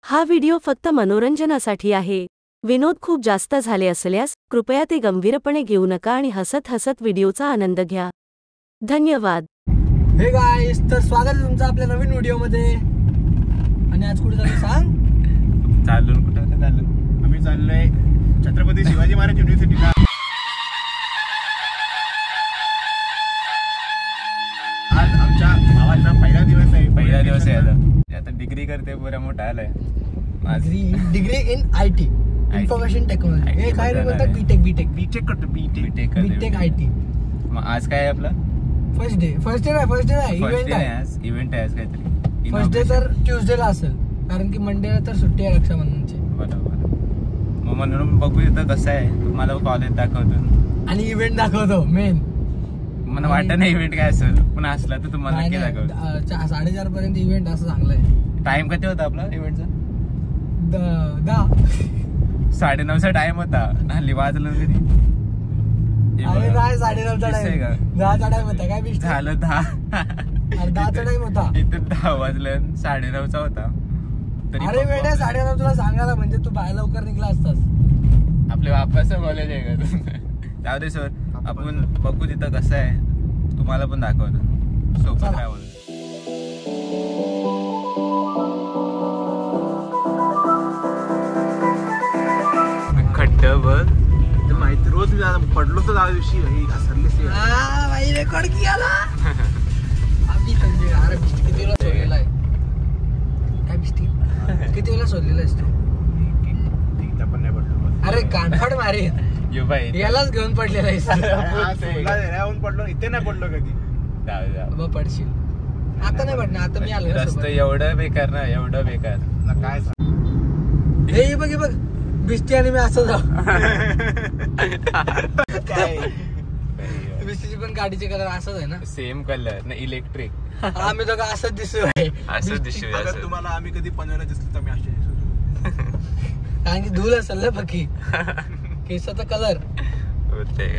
हा व्हिडिओ फक्त मनोरंजनासाठी आहे. विनोद खूप जास्त झाले असल्यास कृपया ते गंभीरपणे घेऊ नका आणि हसत हसत व्हिडिओचा आनंद घ्या. धन्यवाद. हे गाईस, तर स्वागत आहे तुमचं आपल्या नवीन व्हिडिओमध्ये. आणि आज कुठे चाललो सांग? कुठं चाललो? आम्ही चाललोय छत्रपती शिवाजी महाराज युनिव्हर्सिटीला. आज आमच्या भावाचा पहिला दिवस आहे. आता डिग्री करते, बरा मोठा आलाय. Degree in IT, information technology. हे काय रे बोलतात? बीटेक करतो. B Tech IT. मग आज काय आहे आपला फर्स्ट डे नाही, इव्हेंट आहे आज काहीतरी. फर्स्ट डे तर ट्यूजडेला असेल, कारण की मंडेला तर सुट्टी आहे रक्षाबंधनची. बरोबर. मग म्हणून बघू इथं कसं आहे. तुम्हाला कॉलेज दाखवतो आणि इव्हेंट दाखवतो. मेन मला वाटत नाही इव्हेंट काय असेल, पण असला तर तुम्हाला नक्की दाखवतो. 4:30 पर्यंत इव्हेंट असं चांगलंय. टाइम किती होता आपला इव्हेंटचा? 9:30चा टाइम होता. हल्ली वाजलं कधी? अरे नाही, 9:30चा टाइम. 10चा टाइम होता काय? झालं 10. 10चा टाइम होता. इथे 10 वाजलं, 9:30चा होता. अरे बेटा 9:30 तुला सांगायला म्हणजे तू बाहेर लवकर निघला असतास. आपल्या बापाचं कॉलेज आहे का? जाऊ दे सर, आपण बघू तिथं कसं आहे, तुम्हाला पण दाखवतो सोबत काय बोलतो. खड्ड बघ माहिती, रोज मी पडलो तर त्या दिवशी भाई रेकॉर्ड केला. अरे बिस्टी किती वेळा सोडलेला आहे? काय बिस्टी किती वेळा सोडलेला आहेस तू? पण नाही पडलो. अरे कानफड मारे यालाच घेऊन पडलेला आहेस. पडलो इथे नाही पडलो कधी. पडशील आता नाही पडणार. आता मी आलो. रस्ता एवढं बेकार ना, एवढं बेकार ना. काय हे बघ बघ, बिस्टी आणि मी असं जाऊ. बिस्टीची पण गाडीचे कलर असंच आहे ना? सेम कलर ना, इलेक्ट्रिक. आम्ही दोघं असंच दिसतोय. असंच दिसतोय. तुम्हाला आम्ही कधी पनवेलला दिसलो तर मी असे दिसतो. कारण की धूल असेल ना बाकी केसाचा कलर होते.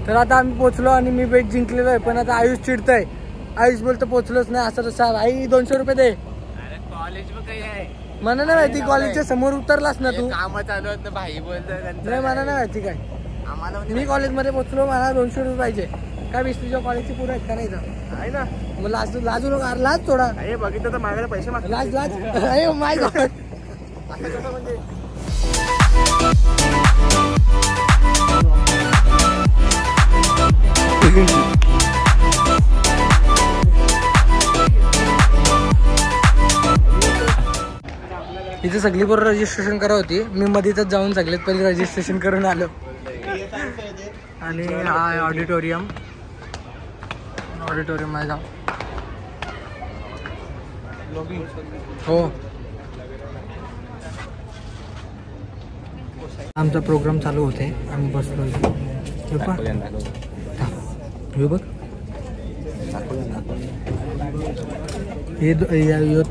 तर आता आम्ही पोहोचलो आणि मी बेट जिंकलेलो आहे. पण आता आयुष चिडतय. आयुष बोलतो पोहोचलोच नाही असं तसं. आई 200 रुपये दे. कॉलेज काही आहे मला नाही माहिती. कॉलेजच्या समोर उतरलास ना तू? काम चालू होत ना भाई बोलतो. नाही मला नाही माहिती काय. मी कॉलेजमध्ये पोहोचलो, मला 200 रुपये पाहिजे. काय विस्तीच्या कॉलेजची पुरं आहेत का नाही आहे ना? मग लाजू नका. लाज थोडा. बघितलं तर माझ्याकडे पैसे माग. लाज अरे माय गॉड. असं कसं म्हणजे? इथे सगळी बरोबर रजिस्ट्रेशन करा होती. मी मध्येच जाऊन सगळ्यात पहिले रजिस्ट्रेशन करून आलो. आणि हा ऑडिटोरियम आहे. जाऊ हो. आमचा प्रोग्राम चालू होते. आम्ही बसलो. हे बघ, हे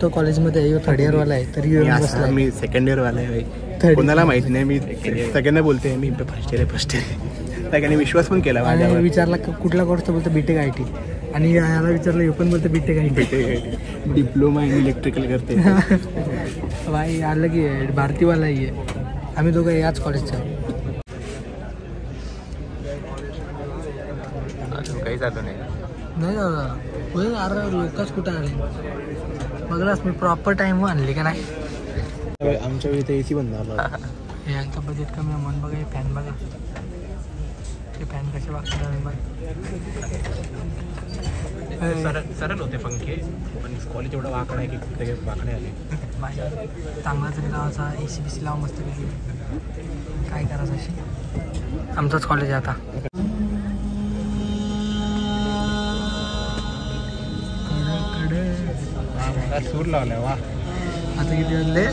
तो कॉलेजमध्ये आहे. थर्ड इयर वाला आहे तरी बसला. मी सेकंड इयर वाला आहे. कोणाला माहिती नाही. मी सगळ्यांना बोलते मी फर्स्ट इयर. त्याने विश्वास पण केला. आणि विचारला कुठला कोर्स तर बोलतो बीटेक IT. आणि याला विचारलं हे पण बोलतो B Tech IT. Diploma in electrical करते. भाई आलं की भारतीवाला आहे. आम्ही दोघं याच कॉलेजच्या. काही चालू नाही दादा. अरे लोकच कुठं आले बघलास. मी प्रॉपर टाइम आणली का नाही? आमच्या वेळी तर AC बंद झाला. यांचं बजेट कमी आहे म्हणून बघा. हे फॅन बघा, ते फॅन कसे वागतात. सरळ होते पंखे, पण कॉलेज एवढा वाकडा आहे की कुठे वाकडे आले. माझ्या चांगला तरी गावाचा AC BC लावा मस्त पैकी. काय करायचं अशी. आमचंच कॉलेज आहे आता. सूर लावलाय वा. आता किती वाजले?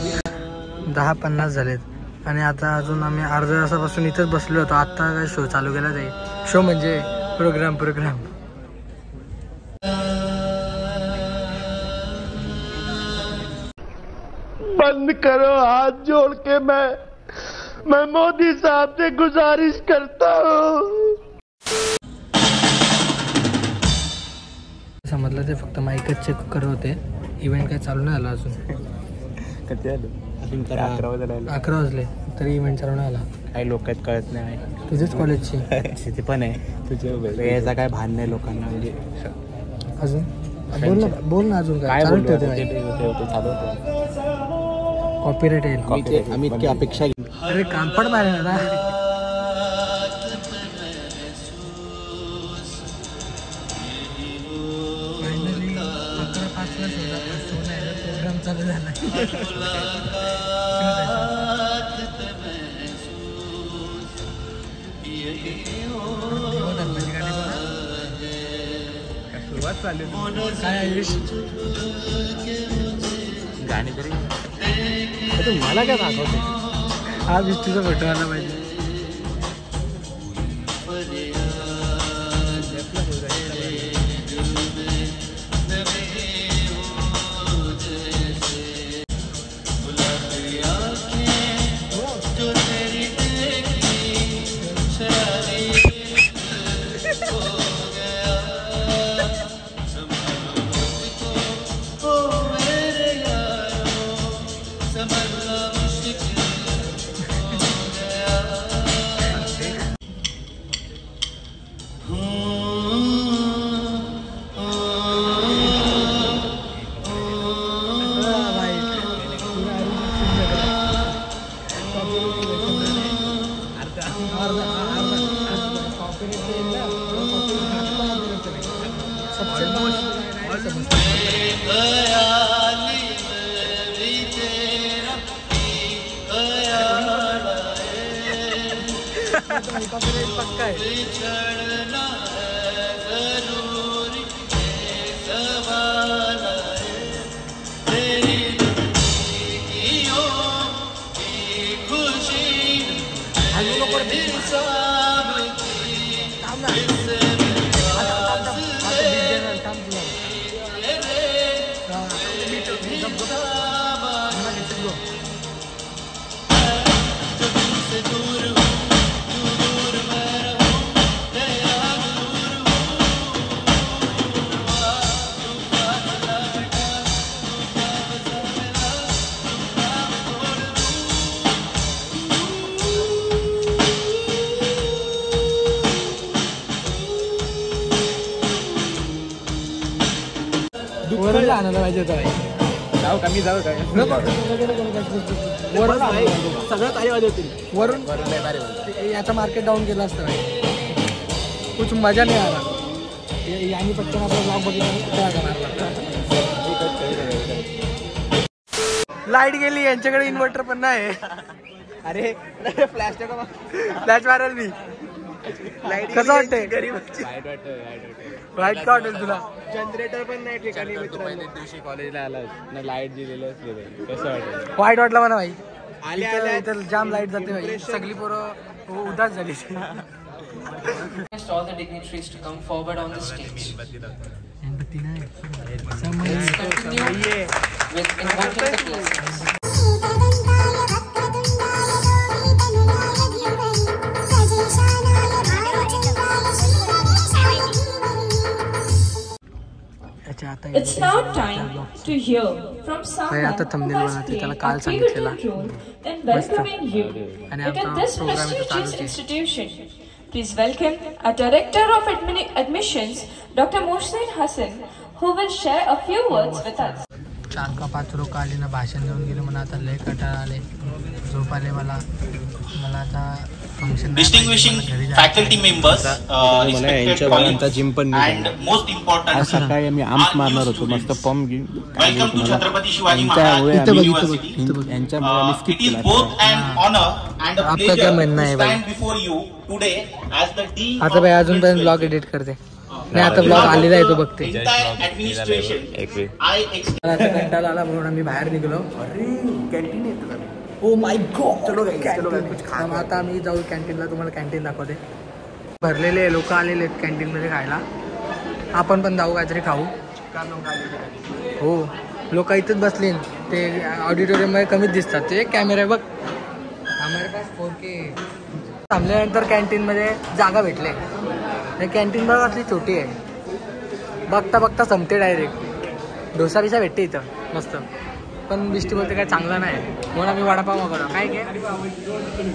10:50 झालेत. आणि आता अजून आम्ही अर्ध्या तासापासून इथंच बसलो होतो. आत्ता काय शो चालू केला जाईल. शो म्हणजे प्रोग्राम. बंद करो हाथ जोड़ के मैं मोदी साहब से गुजारिश करता हूँ. समजलं ते फक्त माईकच चेक करत होते. इव्हेंट काय चालू नाही झाला अजून. कधी आलो 11 वाजले तरी इव्हेंट चालू नाही झाला. काही लोक आहेत कळत नाही. तुझ्याच कॉलेजची तिथे पण आहे तुझे याचा काय भान नाही लोकांना. म्हणजे अजून बोल ना अजून काय चालू ठेवते. कॉपीराइट येईल. आम्ही इतकी अपेक्षा अरे कामपड मारे ना. प्रोग्राम चालू झाला. सुरुवात चालू काय आयुष गाणी तरी मला काय दाखवते. हा विष्णूचा फोटो आला पाहिजे. पक्का आहे. वरून आणायला पाहिजे होतं. जाऊ कमी जाऊ काय सगळं तारी वाजवतील. वरून आता मार्केट डाऊन केलं असतं. कुछ मजा नाही आला. यांनी पटकन आपला ब्लॉग बघितला. लाईट गेली. यांच्याकडे इन्व्हर्टर पण नाही. अरे फ्लॅश मारेल मी. कसं वाटतंय. गरीब वाईट का वाटेल तुला. जनरेटर पण नाही ठिकाणी. पहिल्या दिवशी कॉलेजला आलास ना लाईट दिलेलं कसं वाटेल. वाईट वाटलं मला भाई. इथं जाम लाईट जाते भाई. सगळी पोरं उदास झाली. all the dignitaries to come forward on the stage. Let's continue with inviting the blessings. It's now time to hear from someone आता who thumbnail has बनवते. त्याला played काल a सांगितलेला. pivotal role in welcoming you आणि into आता this programme इथं prestigious चालू आहे. institution. Please welcome our Director of Admissions, Dr. Mohsin Hassan, who will share a few words with us. 4 का 5 लोक आले ना भाषण देऊन गेले. म्हणा आता लय कंटाळा आले. झोप आले मला आता function. Distinguishing faculty members, respected colleagues, and most important, सकाळी आम्ही आम्स मारणार होतो मस्त पंप घेऊन. welcome to Chhatrapati Shivaji Maharaj University. यांच्यामुळे It is both an honor and a आपका क्या pleasure म्हणणं आहे to भाई. stand before you today as the dean आता भाई अजूनपर्यंत ब्लॉग एडिट करते. नाही आता ब्लॉग आलेला आहे तो बघते. entire administration. I मला आता कंटाळा आला म्हणून आम्ही बाहेर निघलो. अरे कॅन्टीन येतो. Oh my God. चलो कुछ खा. आता आम्ही जाऊ कॅन्टीनला. तुम्हाला कॅन्टीन दाखवते. भरलेले लोक आलेले आहेत कॅन्टीनमध्ये खायला. आपण पण जाऊ काहीतरी खाऊ. हो लोक इथंच बसले. ते ऑडिटोरियममध्ये कमीच दिसतात. ते कॅमेरा बघ. हमारे पास 4K. थांबल्यानंतर कॅन्टीनमध्ये जागा भेटले. कॅन्टीन बघा असली छोटी आहे. बघता बघता संपते डायरेक्ट. डोसा बिसा भेटते इथं मस्त. पण बिष्टी बोलते काय चांगला नाही म्हणून आम्ही वडापाव मागवला. काय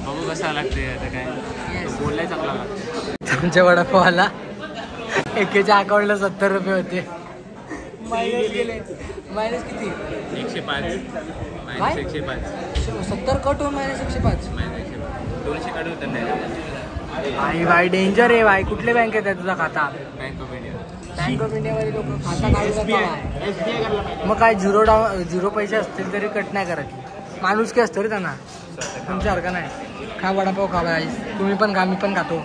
बघू कसा लागते आता काय बोललाय चांगला लागतो. आमच्या वडापावाला एकेच्या अकाउंटला 70 रुपये होते. मायनस गेले. मायनस किती? 105. 70 कट होऊन -105. 200 काढून आई भाई डेंजर आहे भाई. कुठल्या बँकेत आहे तुझा खाता? Bank of India. Bank of इंडियामध्ये लोक खाता काढून मग काय झिरो पैसे असतील तरी कट नाही करायचे. माणूस की असतं रे त्यांना. तुमच्यासारखं नाही. खा वडापाव खा भाई. तुम्ही पण खा. मी पण खातो.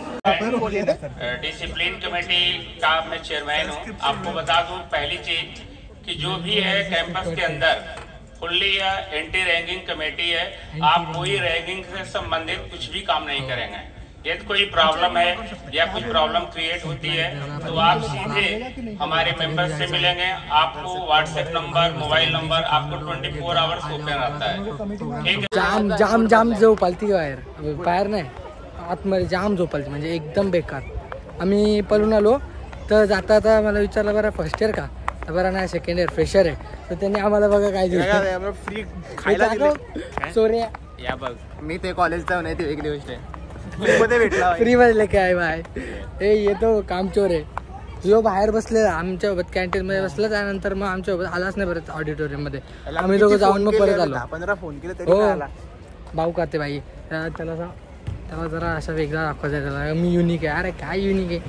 डिसिप्लिन कमेटी का मैं चेयरमैन हूँ. आपको बता दूं पहली चीज कि जो भी है कैंपस के अंदर फुल्ली एंटी रैगिंग कमेटी है. आप कोई रैगिंग से संबंधित कुछ भी काम नहीं करेंगे. यदि कोई प्रॉब्लम है या कोई प्रॉब्लम क्रिएट होती है तो आप सीधे हमारे मेंबर्स से मिलेंगे. आपको व्हाट्सएप नंबर, मोबाइल नंबर आपको 24 आवर्स ओपन रहता है. जाम जाम जाम झोपालती बाहेर नाही आतमध्ये जाम झोपालती. म्हणजे एकदम बेकार. आम्ही पळून आलो तर जाता आता मला विचारलं बरं फर्स्ट इयर का? तर बरं नाही सेकंड इयर फ्रेशर आहे. तर त्यांनी आम्हाला बघा काय दिलं फ्री खायला चोऱ्या. या बघ मी ते कॉलेजचा नाही ते वेगळी गोष्ट आहे. मध्ये भेटला फ्री मध्ये लेके आहे बाय. हे येतो काम चोर आहे. जो बाहेर बसलेला आमच्यासोबत कॅन्टीनमध्ये बसला. त्यानंतर मग आमच्यासोबत आलाच नाही परत ऑडिटोरियममध्ये. आम्ही दोघं जाऊन मग परत आलो. 15 फोन केले तरी हो भाऊ खाते बाई. त्याला जरा असा वेगळा दाखवायचा आहे. त्याला मी युनिक आहे. अरे काय युनिक आहे.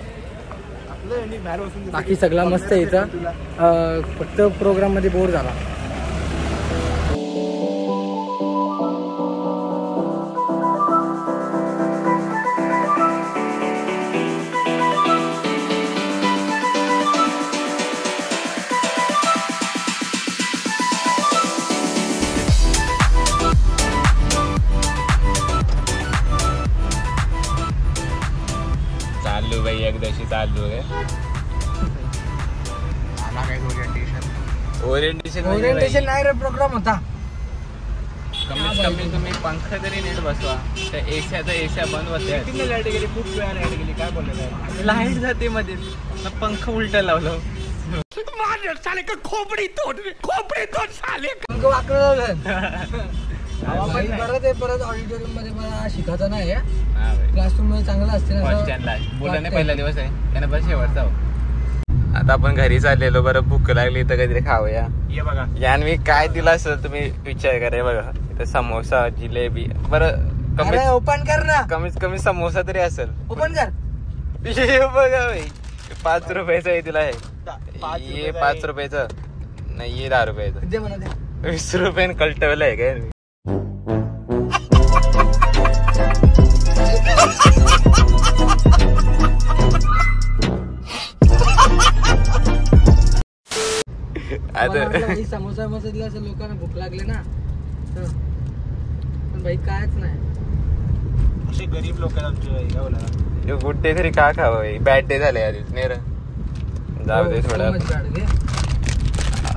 बाकी सगळा मस्त आहे इथं. फक्त प्रोग्राममध्ये बोर झाला. चालू भाई एकदाशी चालू आहे. ओरिएंटेशन नाही रे प्रोग्राम होता. कमीत कमी तुम्ही पंखा तरी नीट बसवा. त्या एस्या बंद होत्या. लाईट गेली खूप वेळा लाईट गेली. काय बोलले लाईट जाते मध्ये पंखा उलटा लावलं. खोपडी तोड साले. परत ऑडिटोरियम मध्ये मला शिकायचं नाही. क्लासरूम मध्ये चांगलं असते ना. बोलणे पहिला दिवस आहे त्याने बस शेवटचा. आता आपण घरी चाललेलो. बरं भूक लागली तर काहीतरी खाऊया. ये बघा यान मी काय दिला असेल तुम्ही विचार करा. बघा इथं समोसा जिलेबी. बरं ओपन कर ना. कमीत कमी समोसा तरी असेल. ओपन कर. बघा भाई 5 रुपयाचं आहे. तिला हे 5 रुपयाचं नाही. हे 10 रुपयाचं. 20 रुपयाने कल्टवलं आहे काय. समोसा दिला असेल लोकांना भूक लागले ना. पण भाई कायच नाही. असे गरीब लोक गुड डे तरी का खावं. बॅड डे झाले आधीच नाही रे. जाऊ दे थोडं.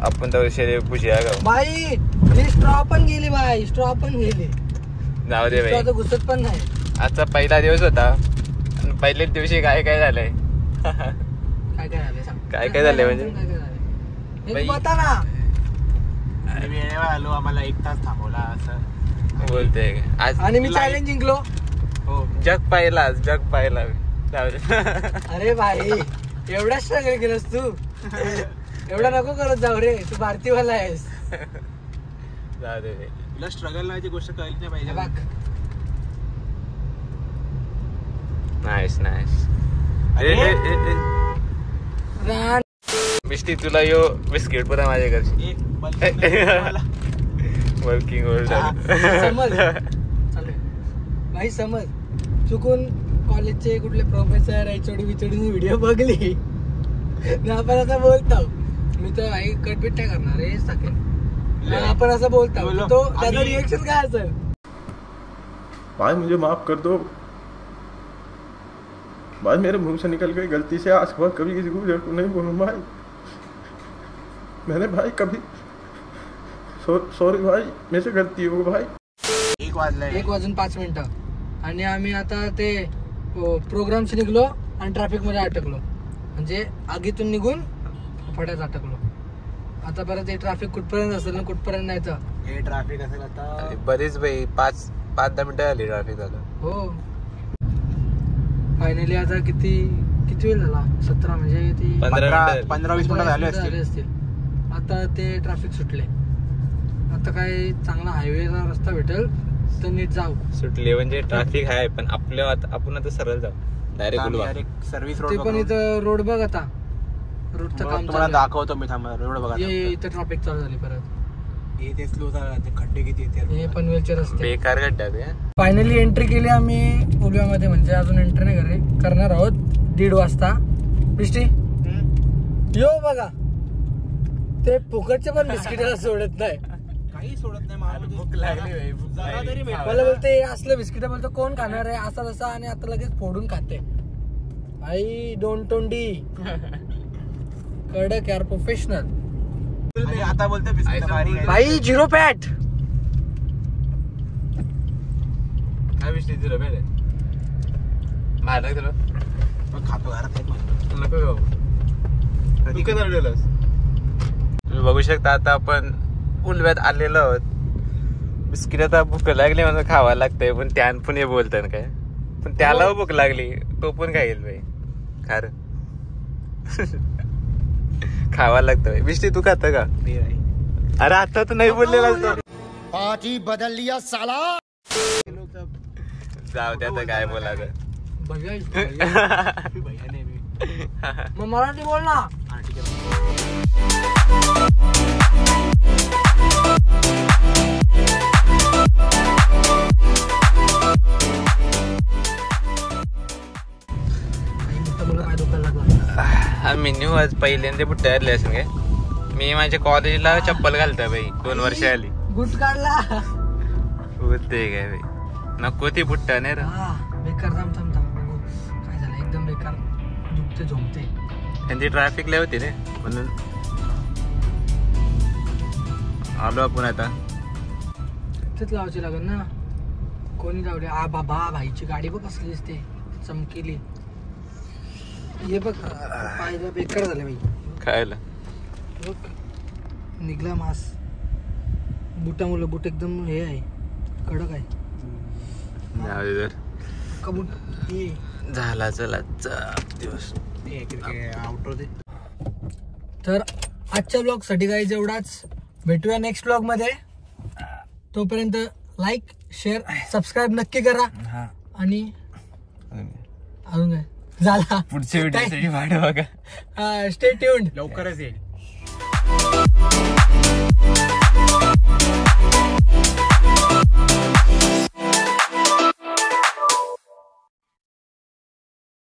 आपण तर शेरे पुजिया गाव बाई. स्ट्रॉ पण गेली बाई. स्ट्रॉ पण गेली. जाऊ दे भाई. घुसत पण नाही. आजचा पहिला दिवस होता. आणि पहिल्याच दिवशी काय काय झालंय. काय झालंय म्हणजे बता ना. वेळेवर आलो. आम्हाला 1 तास थांबवला असं बोलते आज. आणि मी चॅलेंज जिंकलो. हो जग पाहिला. अरे भाई एवढा स्ट्रगल केलंस तू. एवढा नको करत जाऊ रे. तू भारतीयवाला आहेस. जाऊ दे. तुला स्ट्रगल नावाची गोष्ट कळली नाही पाहिजे. नाईस. मिष्टी तुला यो बिस्किट पुरा माझ्या घरची. वर्किंग भाई समज चुकून कॉलेजचे कुठले प्रोफेसर एचओडी बिचोडीने व्हिडिओ बघली ना. आपण असं बोलतो. मी तर भाई कटबीट नाही करणार. हेच टाकेल. आपण असं बोलतो तो त्याचं रिएक्शन काय असेल. भाई मुझे माफ कर दो भाई, मेरे मुंह से निकल गई गलती से, आज के बाद कभी किसी को नहीं बोलूँ भाई। मैंने भाई कभी सॉरी भाई, मेरे से गलती हो भाई। 1:05 आणि आम्ही आता ते प्रोग्रामशी निघलो आणि ट्रॅफिक मध्ये अटकलो, म्हणजे आगीतून निघून फड्यात अटकलो. आता परत हे ट्रॅफिक कुठपर्यंत असेल ना कुठपर्यंत नाही तर हे ट्रॅफिक असेल आता बरीच बाई 5-10 मिनिटं झाली ट्रॅफिक झालं. हो फायनली आता किती वेळ झाला 17 म्हणजे ती 15-20 मिनिटं झाले असतील. आता ते ट्रॅफिक सुटले. आता काय चांगला हायवेचा रस्ता भेटेल तर नीट जाऊ. सुटले म्हणजे ट्रॅफिक आहे पण आपण आता सरळ जाऊ डायरेक्ट सर्व्हिस रोड. ते पण इथं रोड बघ आता रोडचं काम तुम्हाला दाखवतो मी, थांबा रोड बघा. इथं ट्रॅफिक चालू झाली परत. ते स्लो झाला, खड्डे किती येते, हे पनवेलचे रस्ते बेकार खड्डे. फायनली एंट्री केली आम्ही उलव्यामध्ये, म्हणजे अजून एंट्री नाही करणार आहोत 1:30 वाजता. बिष्टी यो बघा ते फुकटचे पण बिस्किटाला सोडत नाही, काही सोडत नाही. भूक लागली मला बोलते असलं बिस्किट बोलतो कोण खाणार आहे असा तसा, आणि आता लगेच फोडून खाते. आई डोंट तोंडी कडक यार, प्रोफेशनल. आता बोलते भाई 0 पॅट. काय विषय 0 पॅट मारला तुला खातो घरात नको खाऊ. तू काय चालवलेलंस? तुम्ही बघू शकता आता आपण उलव्यात आलेलो आहोत. बिस्किट आता भूक लागली म्हणून खावा लागतंय, पण त्यान पण हे बोलतात काय, पण त्याला भूक लागली तो पण काय येईल बाई खार खावा लागतं. बिस्टी तू खात का? अरे आता तू नाही बोललेला पार्टी बदल लिया साला. जाऊ दे आता काय बोलायचं. मग मराठी बोल ना. मी न्यू आज पहिल्यांदा बुट्टा आणले असेल काय. मी माझ्या कॉलेजला चप्पल घालतोय बाई 2 वर्ष आली. गुट काढला होते काय बाई, नको ती बुट्टा नाही रे. बेकार. थांब काय झालं, एकदम बेकार दुखते झोमते. त्यांची ट्रॅफिक लय होती रे म्हणून आलो आपण. आता तिथेच लावायची लागेल ना, कोणी जाऊ दे. बाबा भाईची गाडी बघ कसली असते चमकेली. हे बघ पाहिलं बेकार झालं बाई खायला. बघ निघला मास. बुटामुळं बूट एकदम हे आहे कडक आहे. जाऊ दे तर कबूट हे झाला. चला दिवस आउट होते. तर आजच्या ब्लॉग साठी काही एवढाच. भेटूया नेक्स्ट ब्लॉग मध्ये. तोपर्यंत लाईक शेअर सबस्क्राईब नक्की करा. आणि अजून काय झाला पुढच्या व्हिडिओसाठी वाट बघा. स्टे ट्यून्ड, लवकरच येईल.